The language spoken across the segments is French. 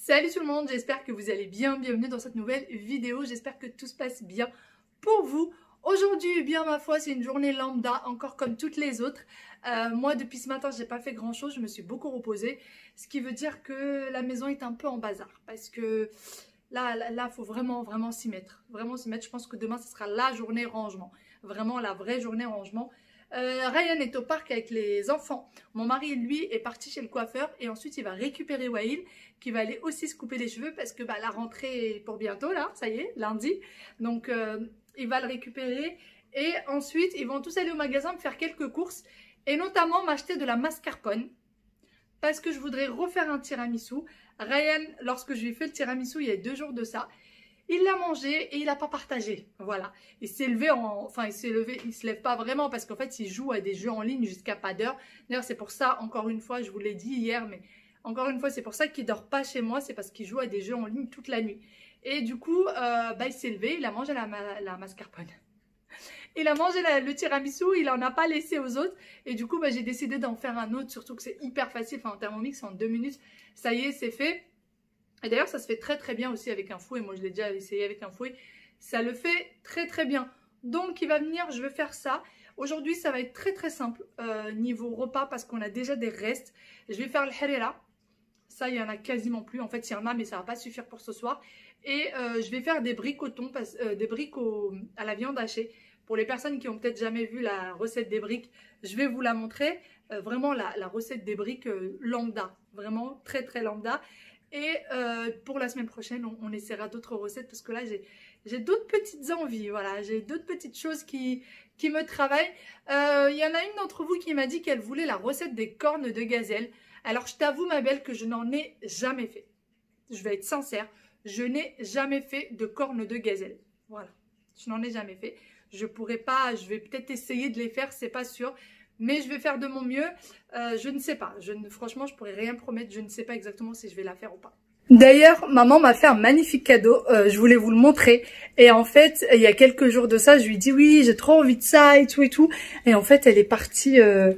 Salut tout le monde, j'espère que vous allez bien, bienvenue dans cette nouvelle vidéo, j'espère que tout se passe bien pour vous. Aujourd'hui, eh bien ma foi, c'est une journée lambda, encore comme toutes les autres. Moi, depuis ce matin, j'ai pas fait grand chose, je me suis beaucoup reposée, ce qui veut dire que la maison est un peu en bazar, parce que là, faut vraiment s'y mettre, je pense que demain, ce sera la journée rangement, vraiment la vraie journée rangement. Ryan est au parc avec les enfants. Mon mari, lui, est parti chez le coiffeur et ensuite il va récupérer Wail qui va aller aussi se couper les cheveux parce que la rentrée est pour bientôt là, ça y est, lundi. Donc il va le récupérer et ensuite ils vont tous aller au magasin me faire quelques courses et notamment m'acheter de la mascarpone parce que je voudrais refaire un tiramisu. Ryan, lorsque je lui ai fait le tiramisu il y a 2 jours de ça, il l'a mangé et il n'a pas partagé. Voilà. Il s'est levé il se lève pas vraiment parce qu'en fait, il joue à des jeux en ligne jusqu'à pas d'heure. D'ailleurs, c'est pour ça, encore une fois, je vous l'ai dit hier, mais encore une fois, c'est pour ça qu'il dort pas chez moi. C'est parce qu'il joue à des jeux en ligne toute la nuit. Et du coup, il s'est levé, il a mangé la mascarpone. Il a mangé le tiramisu, il en a pas laissé aux autres. Et du coup, j'ai décidé d'en faire un autre, surtout que c'est hyper facile. Enfin, en Thermomix, en 2 minutes, ça y est, c'est fait. Et d'ailleurs, ça se fait très bien aussi avec un fouet. Moi, je l'ai déjà essayé avec un fouet. Ça le fait très bien. Donc, il va venir, je vais faire ça. Aujourd'hui, ça va être très simple niveau repas parce qu'on a déjà des restes. Je vais faire le harira. Ça, il n'y en a quasiment plus. En fait, il y en a, mais ça ne va pas suffire pour ce soir. Et je vais faire des briques au thon, des briques à la viande hachée. Pour les personnes qui n'ont peut-être jamais vu la recette des briques, je vais vous la montrer. Vraiment, la recette des briques lambda. Vraiment très lambda. Et pour la semaine prochaine, on essaiera d'autres recettes parce que là, j'ai d'autres petites envies. Voilà, j'ai d'autres petites choses qui me travaillent. Il y en a une d'entre vous qui m'a dit qu'elle voulait la recette des cornes de gazelle. Alors, je t'avoue, ma belle, que je n'en ai jamais fait. Je vais être sincère, je n'ai jamais fait de cornes de gazelle. Voilà, je n'en ai jamais fait. Je pourrais pas, je vais peut-être essayer de les faire, c'est pas sûr. Mais je vais faire de mon mieux. Je ne sais pas. Franchement, je pourrais rien promettre. Je ne sais pas exactement si je vais la faire ou pas. D'ailleurs, maman m'a fait un magnifique cadeau. Je voulais vous le montrer. Et en fait, il y a quelques jours de ça, je lui ai dit oui, j'ai trop envie de ça et tout et tout. Et en fait, elle est partie. Elle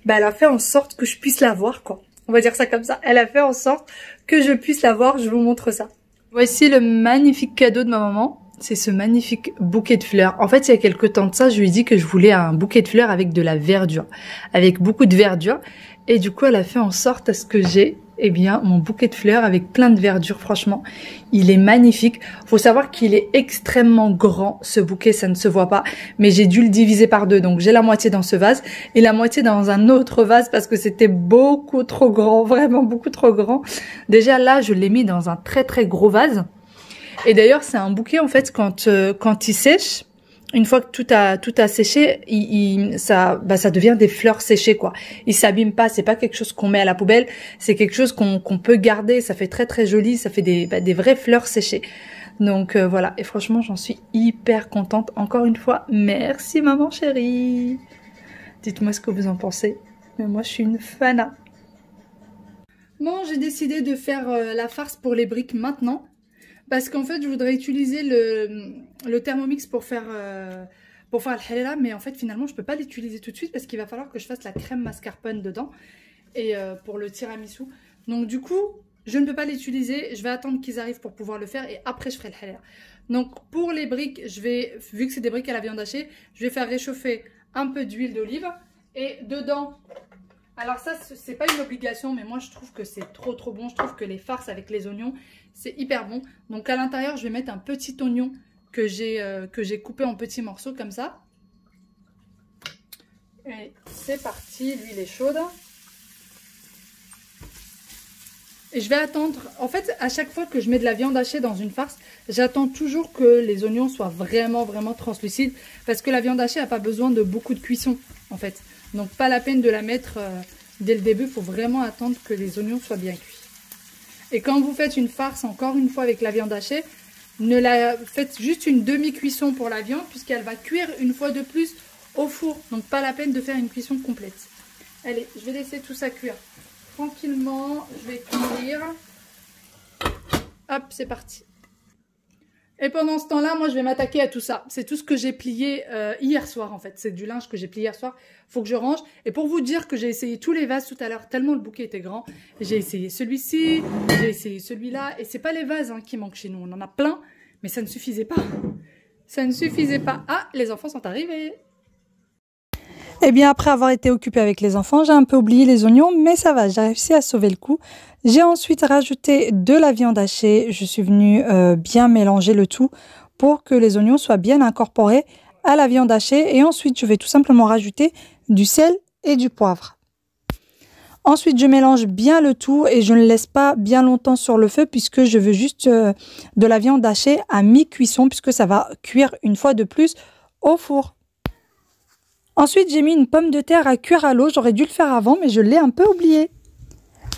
a fait en sorte que je puisse la voir, quoi. On va dire ça comme ça. Elle a fait en sorte que je puisse la voir. Je vous montre ça. Voici le magnifique cadeau de ma maman. C'est ce magnifique bouquet de fleurs. En fait, il y a quelques temps de ça, je lui ai dit que je voulais un bouquet de fleurs avec de la verdure, avec beaucoup de verdure. Et du coup, elle a fait en sorte à ce que j'ai, mon bouquet de fleurs avec plein de verdure. Franchement, il est magnifique. Faut savoir qu'il est extrêmement grand, ce bouquet, ça ne se voit pas. Mais j'ai dû le diviser par 2. Donc, j'ai la moitié dans ce vase et la moitié dans un autre vase parce que c'était beaucoup trop grand, vraiment beaucoup trop grand. Déjà, là, je l'ai mis dans un très gros vase. Et d'ailleurs, c'est un bouquet, en fait, quand il sèche, une fois que tout a séché, ça devient des fleurs séchées, quoi. Il s'abîme pas, c'est pas quelque chose qu'on met à la poubelle, c'est quelque chose qu'on peut garder, ça fait très joli, ça fait des vraies fleurs séchées. Donc voilà, et franchement, j'en suis hyper contente. Encore une fois, merci maman chérie. Dites-moi ce que vous en pensez. Mais moi, je suis une fana. Bon, j'ai décidé de faire la farce pour les briques maintenant. Parce qu'en fait, je voudrais utiliser le Thermomix pour faire le halala, mais en fait, finalement, je peux pas l'utiliser tout de suite parce qu'il va falloir que je fasse la crème mascarpone dedans et pour le tiramisu. Donc du coup, je ne peux pas l'utiliser. Je vais attendre qu'ils arrivent pour pouvoir le faire et après, je ferai le halala. Donc pour les briques, vu que c'est des briques à la viande hachée, je vais faire réchauffer un peu d'huile d'olive et dedans. Alors ça, c'est pas une obligation, mais moi je trouve que c'est trop bon. Je trouve que les farces avec les oignons, c'est hyper bon. Donc à l'intérieur, je vais mettre un petit oignon que j'ai coupé en petits morceaux comme ça. Et c'est parti, l'huile est chaude. Et je vais attendre, en fait, à chaque fois que je mets de la viande hachée dans une farce, j'attends toujours que les oignons soient vraiment translucides. Parce que la viande hachée n'a pas besoin de beaucoup de cuisson, en fait. Donc pas la peine de la mettre dès le début, il faut vraiment attendre que les oignons soient bien cuits. Et quand vous faites une farce, encore une fois avec la viande hachée, faites juste une demi-cuisson pour la viande puisqu'elle va cuire une fois de plus au four. Donc pas la peine de faire une cuisson complète. Allez, je vais laisser tout ça cuire tranquillement, je vais cuire. Hop, c'est parti. Et pendant ce temps-là, moi, je vais m'attaquer à tout ça. C'est tout ce que j'ai plié hier soir, en fait. C'est du linge que j'ai plié hier soir. Faut que je range. Et pour vous dire que j'ai essayé tous les vases tout à l'heure, tellement le bouquet était grand. J'ai essayé celui-ci, j'ai essayé celui-là. Et c'est pas les vases qui manquent chez nous. On en a plein, mais ça ne suffisait pas. Ça ne suffisait pas. Ah, les enfants sont arrivés. Eh bien, après avoir été occupée avec les enfants, j'ai un peu oublié les oignons, mais ça va, j'ai réussi à sauver le coup. J'ai ensuite rajouté de la viande hachée. Je suis venue bien mélanger le tout pour que les oignons soient bien incorporés à la viande hachée. Et ensuite, je vais tout simplement rajouter du sel et du poivre. Ensuite, je mélange bien le tout et je ne laisse pas bien longtemps sur le feu puisque je veux juste de la viande hachée à mi-cuisson puisque ça va cuire une fois de plus au four. Ensuite, j'ai mis une pomme de terre à cuire à l'eau. J'aurais dû le faire avant, mais je l'ai un peu oublié.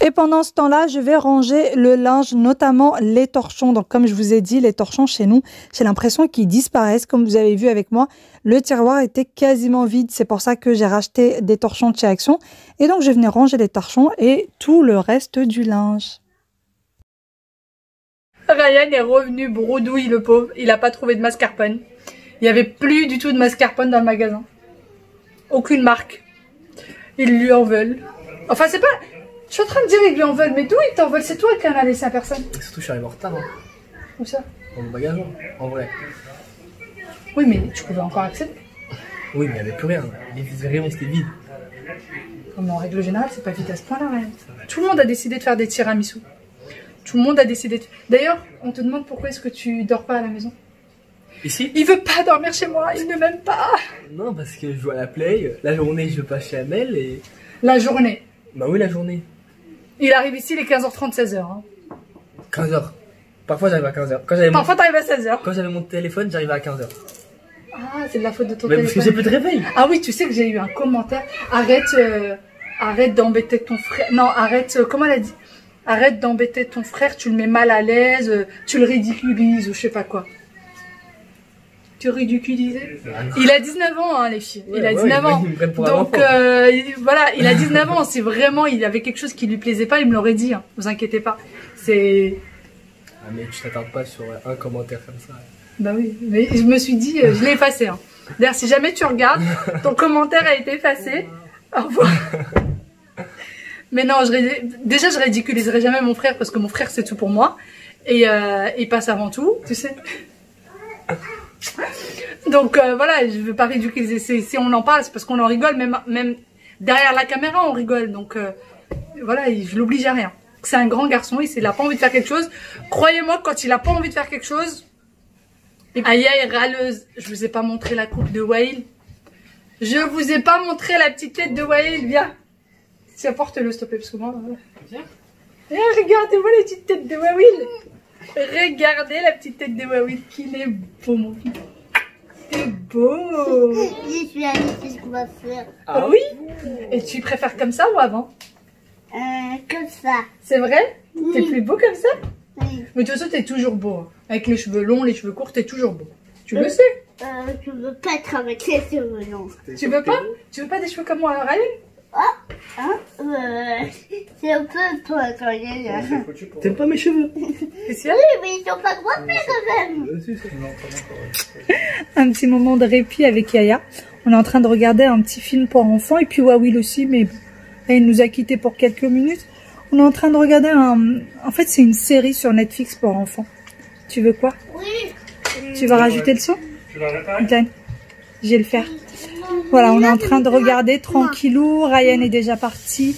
Et pendant ce temps-là, je vais ranger le linge, notamment les torchons. Donc, comme je vous ai dit, les torchons chez nous, j'ai l'impression qu'ils disparaissent. Comme vous avez vu avec moi, le tiroir était quasiment vide. C'est pour ça que j'ai racheté des torchons de chez Action. Et donc, je venais ranger les torchons et tout le reste du linge. Ryan est revenu bredouille, le pauvre. Il n'a pas trouvé de mascarpone. Il n'y avait plus du tout de mascarpone dans le magasin. Aucune marque. Ils lui en veulent. Enfin, c'est pas... Je suis en train de dire ils lui en veulent, mais d'où ils t'en veulent? C'est toi qui en as laissé à personne. Et surtout, je suis arrivé en retard. Hein. Où ça? Dans mon bagage, en vrai. Oui, mais tu pouvais encore accéder. Oui, mais il n'y avait plus rien. Les rayons, c'était vide. Mais en règle générale, c'est pas vite à ce point-là, Ryan. Tout le monde a décidé de faire des tiramisu. Tout le monde a décidé de... D'ailleurs, on te demande pourquoi est-ce que tu dors pas à la maison. Ici? Il veut pas dormir chez moi, il ne m'aime pas. Non, parce que je joue à la play. La journée, je passe chez Amel et... La journée. Bah oui, la journée. Il arrive ici les 15h30, 16h. Hein. 15h. Parfois, j'arrive à 15h. Parfois, t'arrives à 16h. Quand j'avais mon téléphone, j'arrivais à 15h. Ah, c'est de la faute de ton Mais téléphone. parce que j'ai plus de réveil. Ah oui, tu sais que j'ai eu un commentaire. Arrête d'embêter ton frère. Non, arrête, comment elle a dit? Arrête d'embêter ton frère, tu le mets mal à l'aise, tu le ridiculises ou je sais pas quoi. Tu ridiculisais? Il a 19 ans, hein, les filles. Ouais, il a 19 ans. Donc, voilà, il a 19 ans. Si vraiment il avait quelque chose qui lui plaisait pas, il me l'aurait dit. Hein. Vous inquiétez pas. C'est... Ah, mais tu t'attardes pas sur un commentaire comme ça. Bah oui, mais je me suis dit, je l'ai effacé. Hein. D'ailleurs, si jamais tu regardes, ton commentaire a été effacé. Au revoir. Mais non, déjà, je ridiculiserai jamais mon frère parce que mon frère, c'est tout pour moi. Et il passe avant tout, tu sais. Donc voilà, je veux pas ridiculiser. Si on en parle, c'est parce qu'on en rigole. Même derrière la caméra, on rigole. Donc voilà, je l'oblige à rien. C'est un grand garçon, il a pas envie de faire quelque chose. Croyez-moi, quand il a pas envie de faire quelque chose... Aïe aïe, râleuse. Je vous ai pas montré la coupe de Wael. Je vous ai pas montré la petite tête de Wael. Viens. Tiens, porte-le, s'il te plaît, parce que moi... Eh, regardez-moi la petite tête de Wael. Regardez la petite tête de Wael. Qu'il est beau, mon fils. C'est beau. Je suis allée, c'est ce qu'on va faire. Ah oui? Et tu préfères comme ça ou avant? Comme ça. C'est vrai? T'es plus beau comme ça? Oui. Mais de toute façon, t'es toujours beau. Hein. Avec les cheveux longs, les cheveux courts, t'es toujours beau. Tu le sais? Je veux pas être avec les cheveux longs. Tu veux pas? Tu veux pas des cheveux comme moi, Ryan? Hein? C'est un peu toi quand il est là. T'aimes pas mes cheveux? C'est sûr? Oui, mais ils sont pas coiffés quand même. Un petit moment de répit avec Yaya. On est en train de regarder un petit film pour enfants et puis Wael aussi, mais là, il nous a quittés pour quelques minutes. On est en train de regarder en fait, c'est une série sur Netflix pour enfants. Tu veux quoi? Oui. Tu vas rajouter le son? Tiens, je vais le faire. Voilà, on est en train de regarder tranquillou. Ryan est déjà parti.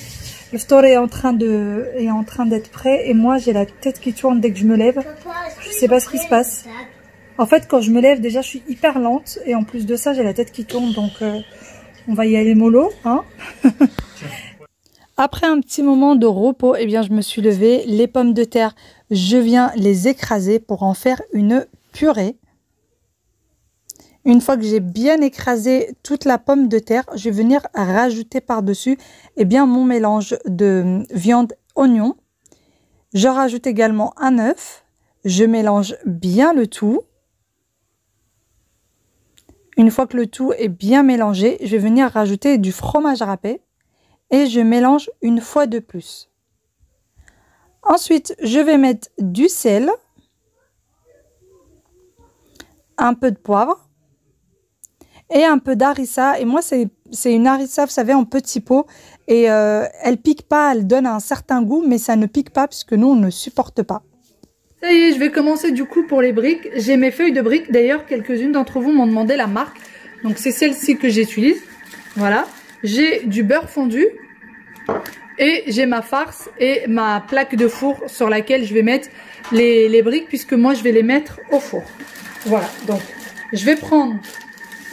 Le store est en train d'être prêt. Et moi, j'ai la tête qui tourne dès que je me lève. Je sais pas ce qui se passe. En fait, quand je me lève, déjà, je suis hyper lente. Et en plus de ça, j'ai la tête qui tourne. Donc, on va y aller mollo. Hein. Après un petit moment de repos, eh bien, je me suis levée. Les pommes de terre, je viens les écraser pour en faire une purée. Une fois que j'ai bien écrasé toute la pomme de terre, je vais venir rajouter par-dessus mon mélange de viande oignon. Je rajoute également un œuf. Je mélange bien le tout. Une fois que le tout est bien mélangé, je vais venir rajouter du fromage râpé et je mélange une fois de plus. Ensuite, je vais mettre du sel. un peu de poivre et un peu d'harissa. Et moi, c'est une harissa, vous savez, en petits pots. Et elle pique pas, elle donne un certain goût, mais ça ne pique pas puisque nous, on ne supporte pas. Ça y est, je vais commencer du coup pour les briques. J'ai mes feuilles de briques. D'ailleurs, quelques-unes d'entre vous m'ont demandé la marque. Donc, c'est celle-ci que j'utilise. Voilà. J'ai du beurre fondu. Et j'ai ma farce et ma plaque de four sur laquelle je vais mettre les briques puisque moi, je vais les mettre au four. Voilà. Donc, je vais prendre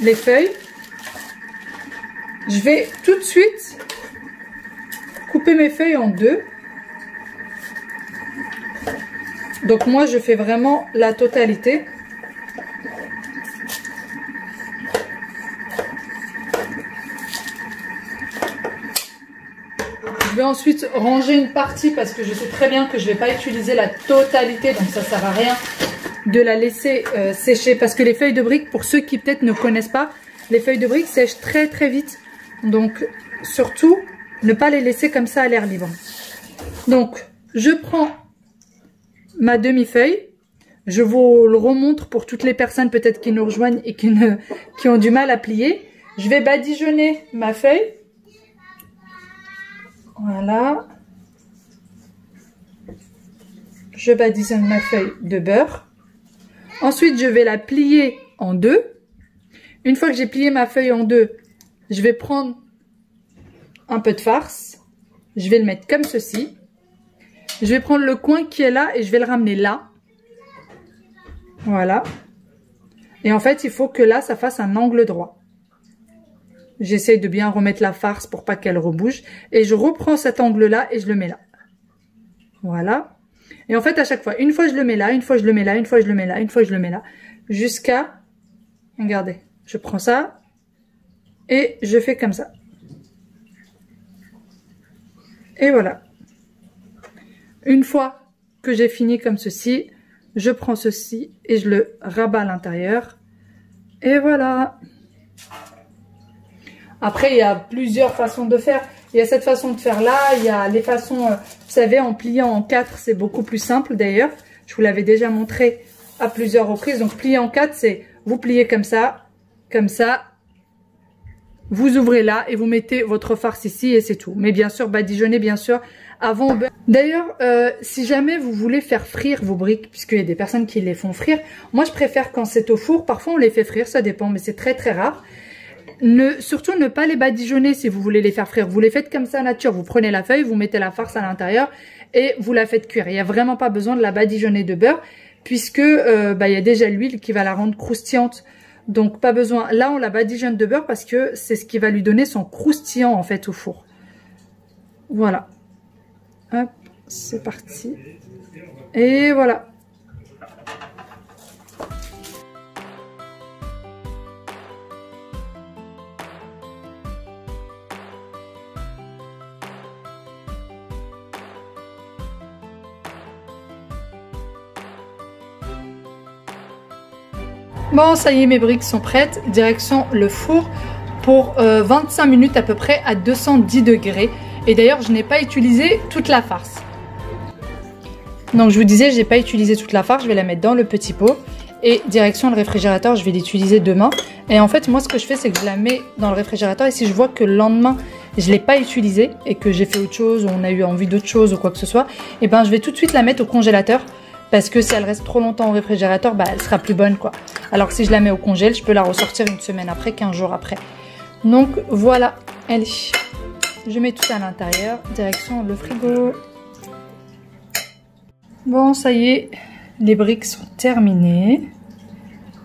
les feuilles. Je vais tout de suite couper mes feuilles en deux. Donc moi je fais vraiment la totalité. Je vais ensuite ranger une partie parce que je sais très bien que je ne vais pas utiliser la totalité, donc ça ne sert à rien de la laisser sécher parce que les feuilles de briques, pour ceux qui peut-être ne connaissent pas, les feuilles de briques sèchent très très vite. Donc surtout ne pas les laisser comme ça à l'air libre. Donc je prends ma demi-feuille. Je vous le remontre pour toutes les personnes peut-être qui nous rejoignent et qui ont du mal à plier. Je vais badigeonner ma feuille. Voilà. Je badigeonne ma feuille de beurre. Ensuite, je vais la plier en deux. Une fois que j'ai plié ma feuille en deux, je vais prendre un peu de farce. Je vais le mettre comme ceci. Je vais prendre le coin qui est là et je vais le ramener là. Voilà. Et en fait, il faut que là, ça fasse un angle droit. J'essaye de bien remettre la farce pour pas qu'elle rebouge. Et je reprends cet angle-là et je le mets là. Voilà. Et en fait, à chaque fois, une fois je le mets là, une fois je le mets là, une fois je le mets là, une fois je le mets là. Jusqu'à... Regardez, je prends ça et je fais comme ça. Et voilà. Une fois que j'ai fini comme ceci, je prends ceci et je le rabats à l'intérieur. Et voilà. Après, il y a plusieurs façons de faire. Il y a cette façon de faire là. Il y a les façons, vous savez, en pliant en 4, c'est beaucoup plus simple d'ailleurs. Je vous l'avais déjà montré à plusieurs reprises. Donc, plier en 4, c'est vous pliez comme ça. Vous ouvrez là et vous mettez votre farce ici et c'est tout. Mais bien sûr, badigeonnez bien sûr avant. D'ailleurs, si jamais vous voulez faire frire vos briques, puisqu'il y a des personnes qui les font frire, moi je préfère quand c'est au four. Parfois on les fait frire, ça dépend, mais c'est très très rare. Surtout ne pas les badigeonner si vous voulez les faire frire. Vous les faites comme ça nature. Vous prenez la feuille, vous mettez la farce à l'intérieur et vous la faites cuire. Il n'y a vraiment pas besoin de la badigeonner de beurre puisque il y a déjà l'huile qui va la rendre croustillante. Donc pas besoin. Là on la badigeonne de beurre parce que c'est ce qui va lui donner son croustillant en fait au four. Voilà. Hop, c'est parti. Et voilà. Bon, ça y est, mes briques sont prêtes. Direction le four pour 25 minutes à peu près à 210 degrés. Et d'ailleurs, je n'ai pas utilisé toute la farce. Donc, je vous disais, je n'ai pas utilisé toute la farce. Je vais la mettre dans le petit pot. Et direction le réfrigérateur, je vais l'utiliser demain. Et en fait, moi, ce que je fais, c'est que je la mets dans le réfrigérateur. Et si je vois que le lendemain, je ne l'ai pas utilisée et que j'ai fait autre chose, ou on a eu envie d'autre chose ou quoi que ce soit, et ben, je vais tout de suite la mettre au congélateur. Parce que si elle reste trop longtemps au réfrigérateur, elle sera plus bonne, quoi. Alors que si je la mets au congèle, je peux la ressortir une semaine après, 15 jours après. Donc voilà, allez. Je mets tout à l'intérieur, direction le frigo. Bon, ça y est, les briques sont terminées.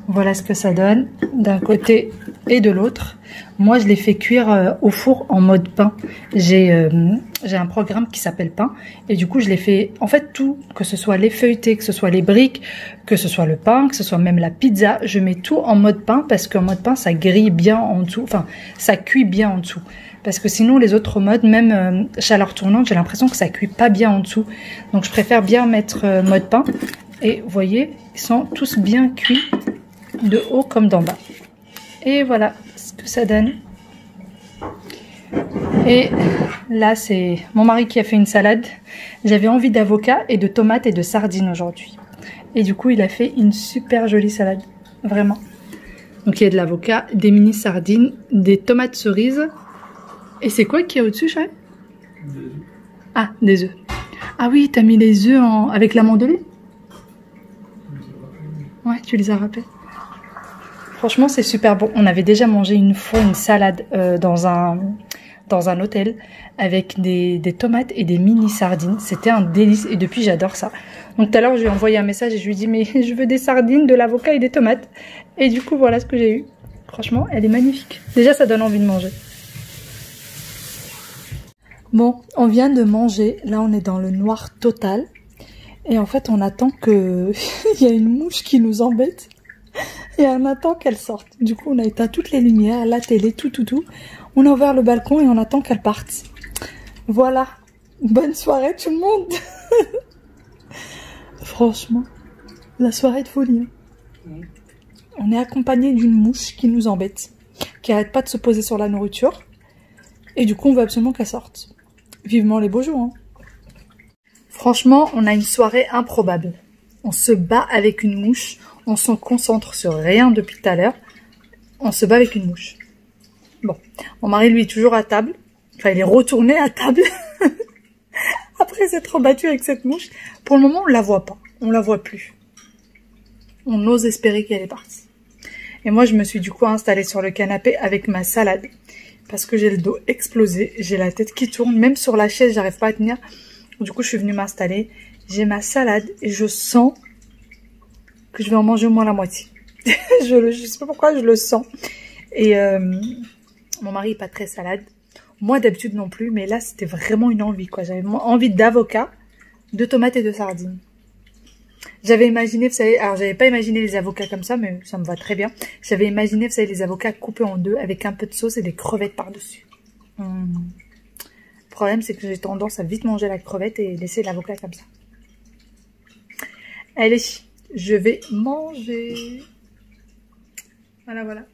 Voilà ce que ça donne d'un côté et de l'autre. Moi, je les fais cuire au four en mode pain. J'ai un programme qui s'appelle pain. Et du coup, je les fais, en fait, tout, que ce soit les feuilletés, que ce soit les briques, que ce soit le pain, que ce soit même la pizza. Je mets tout en mode pain parce qu'en mode pain, ça grille bien en dessous. Enfin, ça cuit bien en dessous. Parce que sinon, les autres modes, même chaleur tournante, j'ai l'impression que ça cuit pas bien en dessous. Donc, je préfère bien mettre mode pain. Et vous voyez, ils sont tous bien cuits de haut comme d'en bas. Et voilà ce que ça donne. Et là, c'est mon mari qui a fait une salade. J'avais envie d'avocat et de tomates et de sardines aujourd'hui. Et du coup, il a fait une super jolie salade. Vraiment. Donc il y a de l'avocat, des mini sardines, des tomates cerises. Et c'est quoi qu'il y a au-dessus, chérie? Ah, des œufs. Ah oui, t'as mis les œufs avec la mandelée? Ouais, tu les as râpés. Franchement, c'est super bon. On avait déjà mangé une fois une salade dans un hôtel avec des tomates et des mini sardines. C'était un délice et depuis, j'adore ça. Donc tout à l'heure, je lui ai envoyé un message et je lui ai dit mais je veux des sardines, de l'avocat et des tomates. Et du coup, voilà ce que j'ai eu. Franchement, elle est magnifique. Déjà, ça donne envie de manger. Bon, on vient de manger. Là, on est dans le noir total. Et en fait, on attend que... Il y a une mouche qui nous embête. Et on attend qu'elle sorte. Du coup, on a éteint toutes les lumières, la télé, tout. On a ouvert le balcon et on attend qu'elle parte. Voilà. Bonne soirée tout le monde. Franchement, la soirée de folie. On est accompagné d'une mouche qui nous embête, qui arrête pas de se poser sur la nourriture. Et du coup, on veut absolument qu'elle sorte. Vivement les beaux jours. Hein. Franchement, on a une soirée improbable. On se bat avec une mouche. On s'en concentre sur rien depuis tout à l'heure. On se bat avec une mouche. Bon, mon mari, lui, est toujours à table. Enfin, il est retourné à table. Après s'être battu avec cette mouche. Pour le moment, on la voit pas. On la voit plus. On ose espérer qu'elle est partie. Et moi, je me suis du coup installée sur le canapé avec ma salade. Parce que j'ai le dos explosé. J'ai la tête qui tourne. Même sur la chaise, j'arrive pas à tenir. Du coup, je suis venue m'installer. J'ai ma salade et je sens que je vais en manger au moins la moitié. je sais pas pourquoi, je le sens. Et mon mari est pas très salade. Moi, d'habitude non plus. Mais là, c'était vraiment une envie, quoi. J'avais envie d'avocat, de tomates et de sardines. J'avais imaginé, vous savez, alors j'avais pas imaginé les avocats comme ça, mais ça me va très bien. J'avais imaginé, vous savez, les avocats coupés en deux avec un peu de sauce et des crevettes par-dessus. Le problème, c'est que j'ai tendance à vite manger la crevette et laisser l'avocat comme ça. Allez, je vais manger. Voilà.